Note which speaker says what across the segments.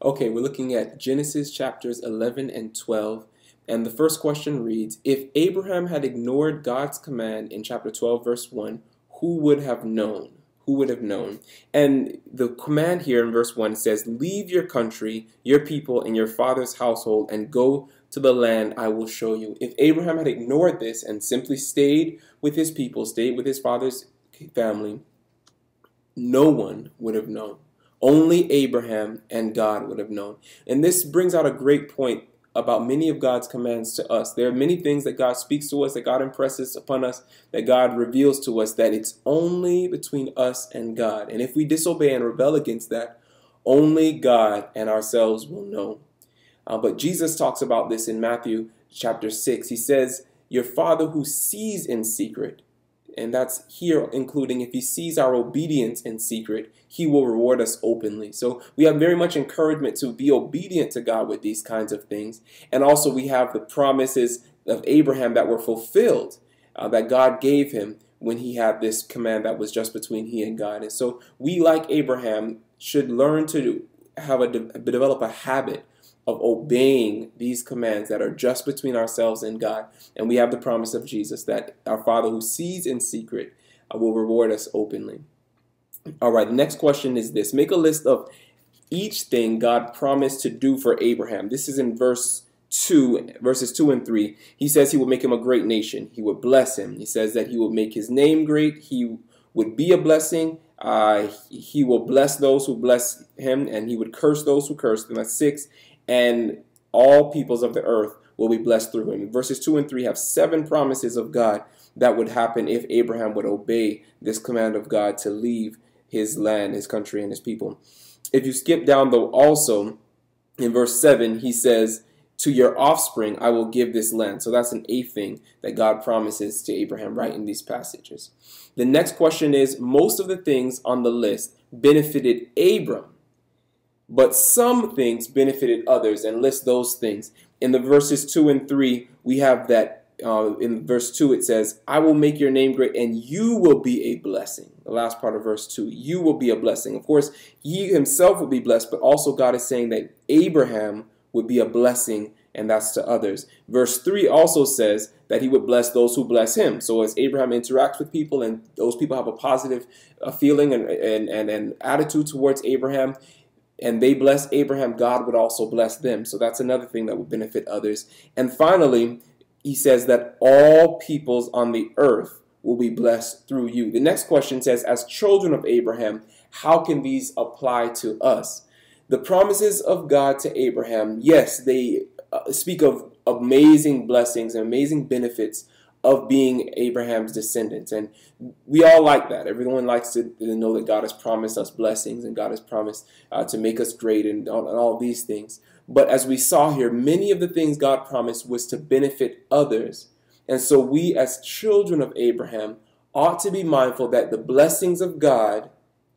Speaker 1: Okay, we're looking at Genesis chapters 11 and 12. And the first question reads, if Abraham had ignored God's command in chapter 12, verse 1, who would have known? Who would have known? And the command here in verse 1 says, leave your country, your people, and your father's household, and go to the land I will show you. If Abraham had ignored this and simply stayed with his people, stayed with his father's family, no one would have known. Only Abraham and God would have known. And this brings out a great point about many of God's commands to us. There are many things that God speaks to us, that God impresses upon us, that God reveals to us, that it's only between us and God. And if we disobey and rebel against that, only God and ourselves will know. But Jesus talks about this in Matthew chapter 6. He says, your Father who sees in secret, and that's here including if he sees our obedience in secret, he will reward us openly. So we have very much encouragement to be obedient to God with these kinds of things. And also we have the promises of Abraham that were fulfilled, that God gave him when he had this command that was just between he and God. And so we, like Abraham, should learn to develop a habit of obeying these commands that are just between ourselves and God. And we have the promise of Jesus that our Father who sees in secret will reward us openly. All right, the next question is this. Make a list of each thing God promised to do for Abraham. This is in verses 2 and 3. He says he will make him a great nation. He would bless him. He says that he will make his name great. He would be a blessing. He will bless those who bless him, and he would curse those who curse him. That's 6. And all peoples of the earth will be blessed through him. Verses 2 and 3 have 7 promises of God that would happen if Abraham would obey this command of God to leave his land, his country, and his people. If you skip down, though, also in verse 7, he says, to your offspring I will give this land. So that's an 8th thing that God promises to Abraham right in these passages. The next question is, most of the things on the list benefited Abram, but some things benefited others, and list those things. In the verses 2 and 3, we have that in verse 2 it says, I will make your name great and you will be a blessing. The last part of verse 2, you will be a blessing. Of course, he himself will be blessed, but also God is saying that Abraham would be a blessing, and that's to others. Verse 3 also says that he would bless those who bless him. So as Abraham interacts with people and those people have a positive feeling and attitude towards Abraham, and they bless Abraham, God would also bless them. So that's another thing that would benefit others. And finally, he says that all peoples on the earth will be blessed through you. The next question says, as children of Abraham, how can these apply to us? The promises of God to Abraham, yes, they speak of amazing blessings and amazing benefits of being Abraham's descendants. And we all like that. Everyone likes to know that God has promised us blessings and God has promised to make us great and all these things. But as we saw here, many of the things God promised was to benefit others. And so we as children of Abraham ought to be mindful that the blessings of God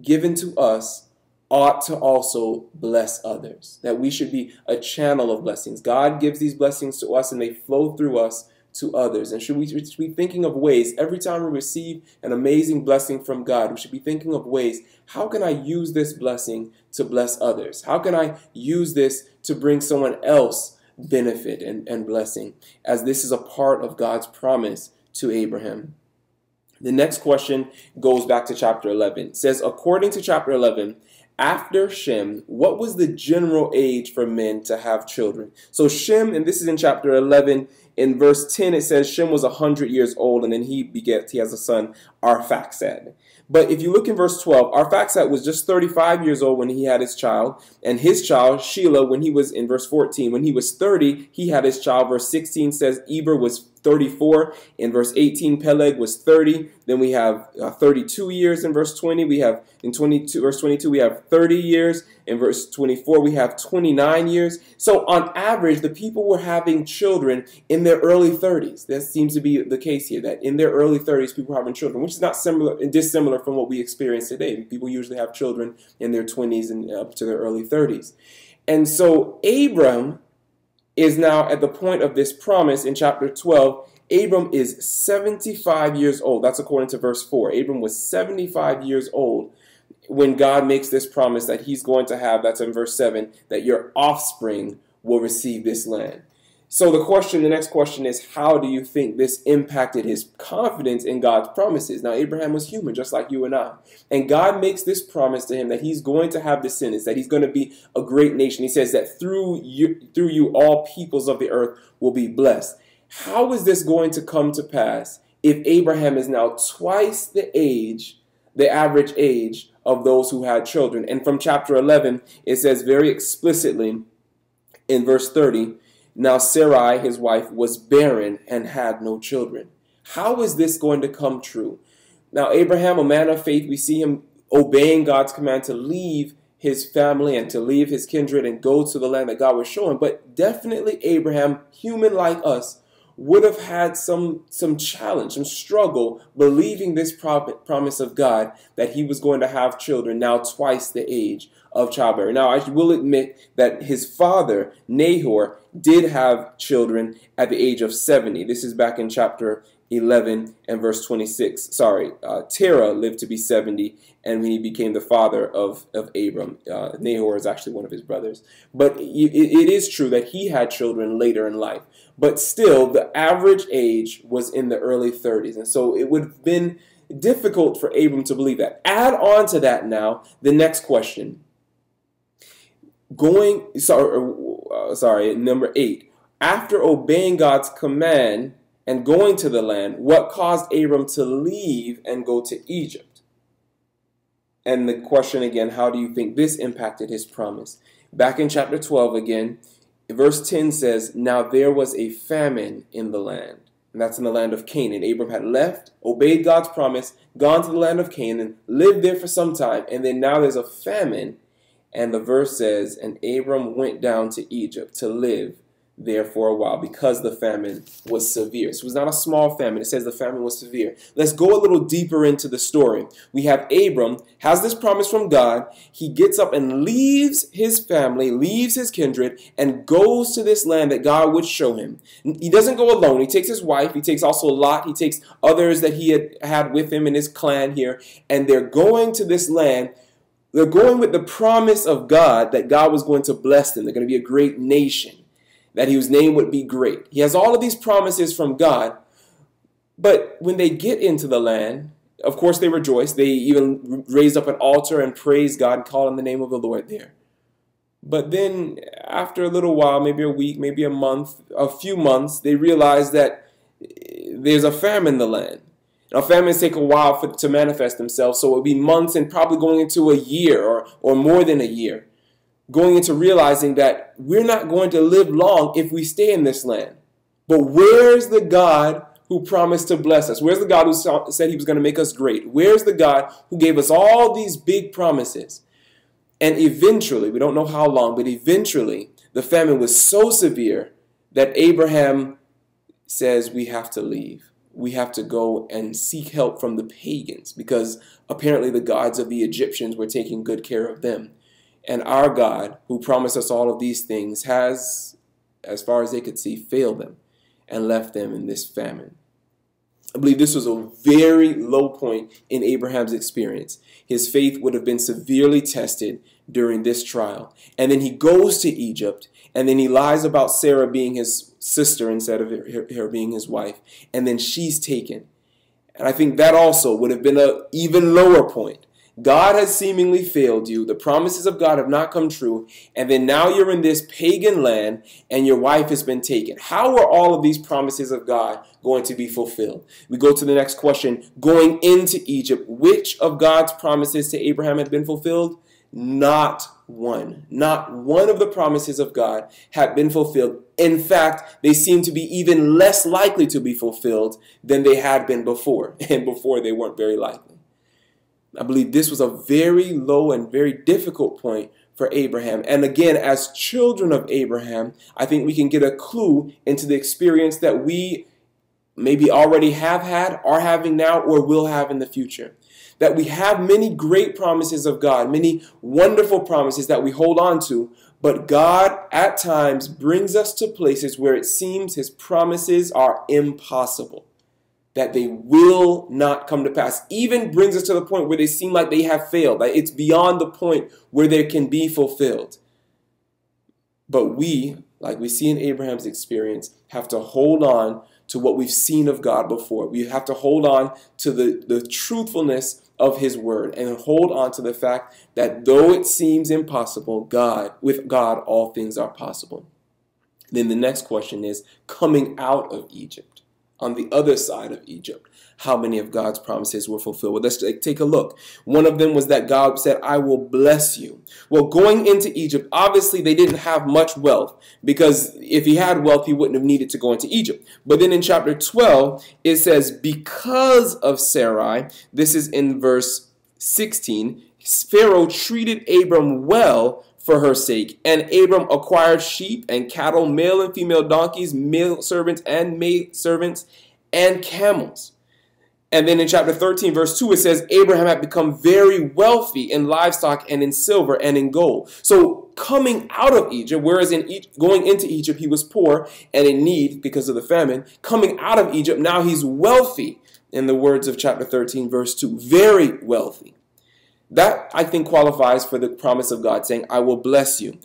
Speaker 1: given to us ought to also bless others. That we should be a channel of blessings. God gives these blessings to us and they flow through us to others. And should we be thinking of ways, every time we receive an amazing blessing from God, we should be thinking of ways, how can I use this blessing to bless others? How can I use this to bring someone else benefit and blessing, as this is a part of God's promise to Abraham? The next question goes back to chapter 11. It says, according to chapter 11, after Shem, what was the general age for men to have children? So Shem, and this is in chapter 11, in verse 10, it says Shem was 100 years old, and then he has a son, Arphaxad. But if you look in verse 12, Arphaxad was just 35 years old when he had his child, and his child, Shelah, when he was, in verse 14, when he was 30, he had his child. Verse 16 says Eber was 34. In verse 18, Peleg was 30. Then we have 32 years in verse 20. We have in verse 22, we have 30 years. In verse 24, we have 29 years. So on average, the people were having children in their early 30s. That seems to be the case here, that in their early 30s, people were having children, which is not dissimilar from what we experience today. People usually have children in their 20s and up to their early 30s. And so Abram is now at the point of this promise in chapter 12. Abram is 75 years old. That's according to verse 4. Abram was 75 years old. when God makes this promise that he's going to have, that's in verse 7, that your offspring will receive this land. So the next question is, how do you think this impacted his confidence in God's promises? Now, Abraham was human, just like you and I. And God makes this promise to him that he's going to have descendants, that he's going to be a great nation. He says that through you, all peoples of the earth will be blessed. How is this going to come to pass if Abraham is now twice the average age of those who had children? And from chapter 11, it says very explicitly in verse 30, now Sarai, his wife, was barren and had no children. How is this going to come true? Now, Abraham, a man of faith, we see him obeying God's command to leave his family and to leave his kindred and go to the land that God was showing. But definitely Abraham, human like us, would have had some challenge, some struggle, believing this promise of God that he was going to have children now twice the age of childbearing. Now, I will admit that his father, Nahor, did have children at the age of 70. This is back in chapter 11 and verse 26. Terah lived to be 70, and when he became the father of Abram. Nahor is actually one of his brothers. But it is true that he had children later in life. But still, the average age was in the early 30s. And so it would have been difficult for Abram to believe that. Add on to that now the next question. Number 8. After obeying God's command and going to the land, what caused Abram to leave and go to Egypt? And the question again, how do you think this impacted his promise? Back in chapter 12 again, verse 10 says, now there was a famine in the land. And that's in the land of Canaan. Abram had left, obeyed God's promise, gone to the land of Canaan, lived there for some time, and then now there's a famine. And the verse says, and Abram went down to Egypt to live there for a while because the famine was severe. So it was not a small famine. It says the famine was severe. Let's go a little deeper into the story. We have Abram has this promise from God. He gets up and leaves his family, leaves his kindred, and goes to this land that God would show him. He doesn't go alone. He takes his wife. He takes also Lot. He takes others that he had with him in his clan here. And they're going to this land. They're going with the promise of God that God was going to bless them. They're going to be a great nation, that his name would be great. He has all of these promises from God. But when they get into the land, of course they rejoice. They even raised up an altar and praised God, called on the name of the Lord there. But then after a little while, maybe a week, maybe a month, a few months, they realize that there's a famine in the land. Now, famines take a while to manifest themselves, so it would be months and probably going into a year or more than a year. Going into realizing that we're not going to live long if we stay in this land. But where's the God who promised to bless us? Where's the God who said he was going to make us great? Where's the God who gave us all these big promises? And eventually, we don't know how long, but eventually the famine was so severe that Abraham says we have to leave. We have to go and seek help from the pagans because apparently the gods of the Egyptians were taking good care of them. And our God, who promised us all of these things, has, as far as they could see, failed them and left them in this famine. I believe this was a very low point in Abraham's experience. His faith would have been severely tested during this trial. And then he goes to Egypt, and then he lies about Sarah being his sister instead of her being his wife. And then she's taken. And I think that also would have been an even lower point. God has seemingly failed you. The promises of God have not come true. And then now you're in this pagan land and your wife has been taken. How are all of these promises of God going to be fulfilled? We go to the next question. Going into Egypt, which of God's promises to Abraham had been fulfilled? Not one. Not one of the promises of God had been fulfilled. In fact, they seem to be even less likely to be fulfilled than they had been before. And before they weren't very likely. I believe this was a very low and very difficult point for Abraham. And again, as children of Abraham, I think we can get a clue into the experience that we maybe already have had, are having now, or will have in the future. That we have many great promises of God, many wonderful promises that we hold on to, but God at times brings us to places where it seems his promises are impossible. that they will not come to pass. Even brings us to the point where they seem like they have failed. Like it's beyond the point where they can be fulfilled. But we, like we see in Abraham's experience, have to hold on to what we've seen of God before. We have to hold on to the truthfulness of his word and hold on to the fact that though it seems impossible, with God, all things are possible. Then the next question is, coming out of Egypt, on the other side of Egypt, how many of God's promises were fulfilled? Well, let's take a look. One of them was that God said, I will bless you. Well, going into Egypt, obviously they didn't have much wealth, because if he had wealth, he wouldn't have needed to go into Egypt. But then in chapter 12, it says, because of Sarai, this is in verse 16, Pharaoh treated Abram well for her sake, and Abram acquired sheep and cattle, male and female donkeys, male servants and maid servants, and camels. And then in chapter 13, verse 2, it says, Abraham had become very wealthy in livestock and in silver and in gold. So coming out of Egypt, whereas going into Egypt, he was poor and in need because of the famine. Coming out of Egypt, now he's wealthy, in the words of chapter 13, verse 2, very wealthy. That, I think, qualifies for the promise of God saying, I will bless you.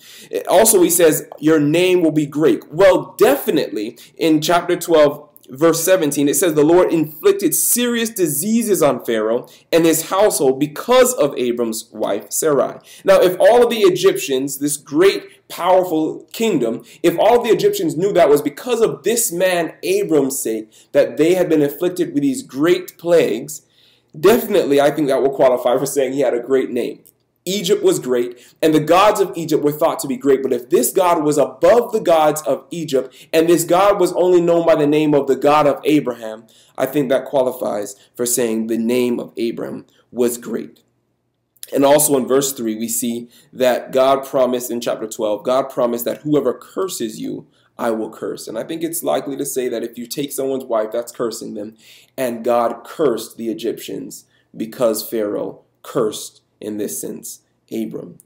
Speaker 1: Also, he says, your name will be great. Well, definitely, in chapter 12, verse 17, it says the Lord inflicted serious diseases on Pharaoh and his household because of Abram's wife, Sarai. Now, if all of the Egyptians, this great, powerful kingdom, if all of the Egyptians knew that was because of this man, Abram's sake, that they had been afflicted with these great plagues, definitely, I think that will qualify for saying he had a great name. Egypt was great, and the gods of Egypt were thought to be great. But if this God was above the gods of Egypt, and this God was only known by the name of the God of Abraham, I think that qualifies for saying the name of Abram was great. And also in verse 3, we see that God promised in chapter 12, God promised that whoever curses you, I will curse. And I think it's likely to say that if you take someone's wife, that's cursing them. And God cursed the Egyptians because Pharaoh cursed, in this sense, Abram.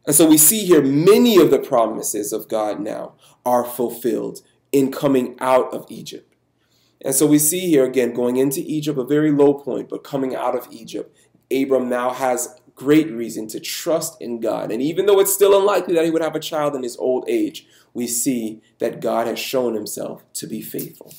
Speaker 1: And so we see here many of the promises of God now are fulfilled in coming out of Egypt. And so we see here again, going into Egypt, a very low point, but coming out of Egypt, Abram now has great reason to trust in God. And even though it's still unlikely that he would have a child in his old age, we see that God has shown himself to be faithful.